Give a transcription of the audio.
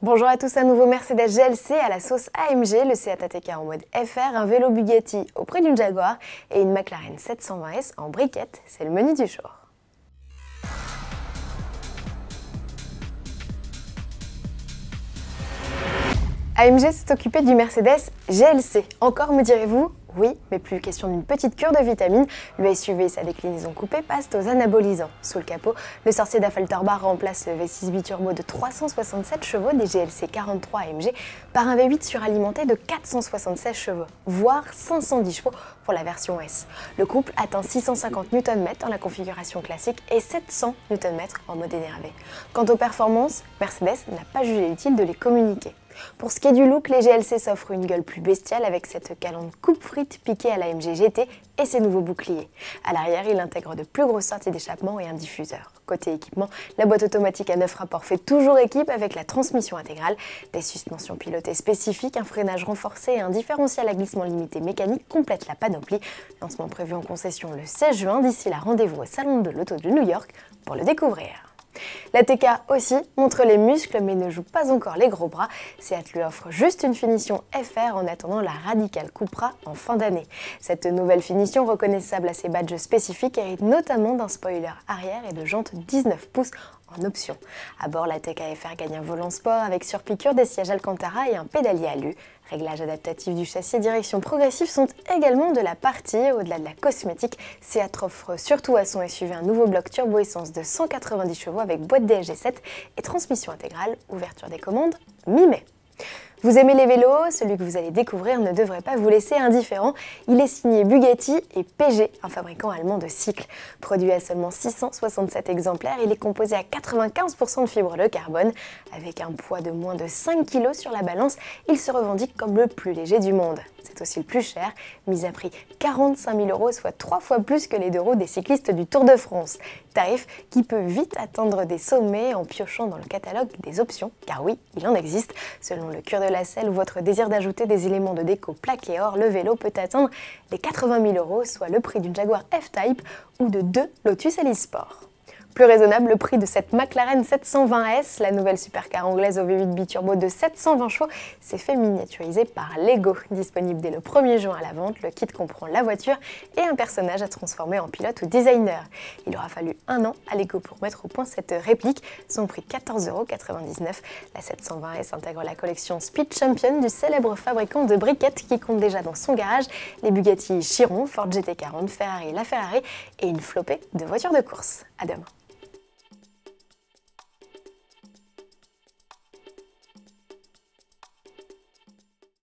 Bonjour à tous, un nouveau Mercedes GLC à la sauce AMG, le Seat ATK en mode FR, un vélo Bugatti au prix d'une Jaguar et une McLaren 720S en briquette, c'est le menu du jour. AMG s'est occupé du Mercedes GLC. Encore me direz-vous? Oui, mais plus question d'une petite cure de vitamines. Le SUV et sa déclinaison coupée passent aux anabolisants. Sous le capot, le sorcier d'Affalterbach remplace le V6 biturbo de 367 chevaux des GLC 43 AMG par un V8 suralimenté de 476 chevaux, voire 510 chevaux pour la version S. Le couple atteint 650 Nm dans la configuration classique et 700 Nm en mode énervé. Quant aux performances, Mercedes n'a pas jugé utile de les communiquer. Pour ce qui est du look, les GLC s'offrent une gueule plus bestiale avec cette galante coupe frite piquée à la AMG GT et ses nouveaux boucliers. À l'arrière, il intègre de plus grosses sorties d'échappement et un diffuseur. Côté équipement, la boîte automatique à 9 rapports fait toujours équipe avec la transmission intégrale, des suspensions pilotées spécifiques, un freinage renforcé et un différentiel à glissement limité mécanique complètent la panoplie. Lancement prévu en concession le 16 juin. D'ici là, rendez-vous au Salon de l'Auto de New York pour le découvrir. L'ATK aussi montre les muscles mais ne joue pas encore les gros bras. Seat lui offre juste une finition FR en attendant la radicale Cupra en fin d'année. Cette nouvelle finition reconnaissable à ses badges spécifiques hérite notamment d'un spoiler arrière et de jantes 19 pouces en option. À bord, l'ATK FR gagne un volant sport avec surpiqûre, des sièges Alcantara et un pédalier alu. Réglages adaptatifs du châssis et direction progressive sont également de la partie. Au-delà de la cosmétique, Seat offre surtout à son SUV un nouveau bloc turbo-essence de 190 chevaux avec boîte DSG7 et transmission intégrale, ouverture des commandes mi-mai. Vous aimez les vélos? Celui que vous allez découvrir ne devrait pas vous laisser indifférent. Il est signé Bugatti et PG, un fabricant allemand de cycles. Produit à seulement 667 exemplaires, il est composé à 95% de fibres de carbone. Avec un poids de moins de 5 kg sur la balance, il se revendique comme le plus léger du monde. C'est aussi le plus cher, mis à prix 45 000 €, soit 3 fois plus que les 2 roues des cyclistes du Tour de France. Tarif qui peut vite atteindre des sommets en piochant dans le catalogue des options, car oui, il en existe. Selon le cure de la selle ou votre désir d'ajouter des éléments de déco plaqués or, le vélo peut atteindre les 80 000 €, soit le prix d'une Jaguar F-Type ou de 2 Lotus Elise Sport. Plus raisonnable, le prix de cette McLaren 720S, la nouvelle supercar anglaise au V8 biturbo de 720 chevaux, s'est fait miniaturiser par Lego. Disponible dès le 1er juin à la vente, le kit comprend la voiture et un personnage à transformer en pilote ou designer. Il aura fallu un an à Lego pour mettre au point cette réplique, son prix 14,99 €. La 720S intègre la collection Speed Champion du célèbre fabricant de briquettes qui compte déjà dans son garage les Bugatti Chiron, Ford GT40, Ferrari LaFerrari et une flopée de voitures de course. À demain.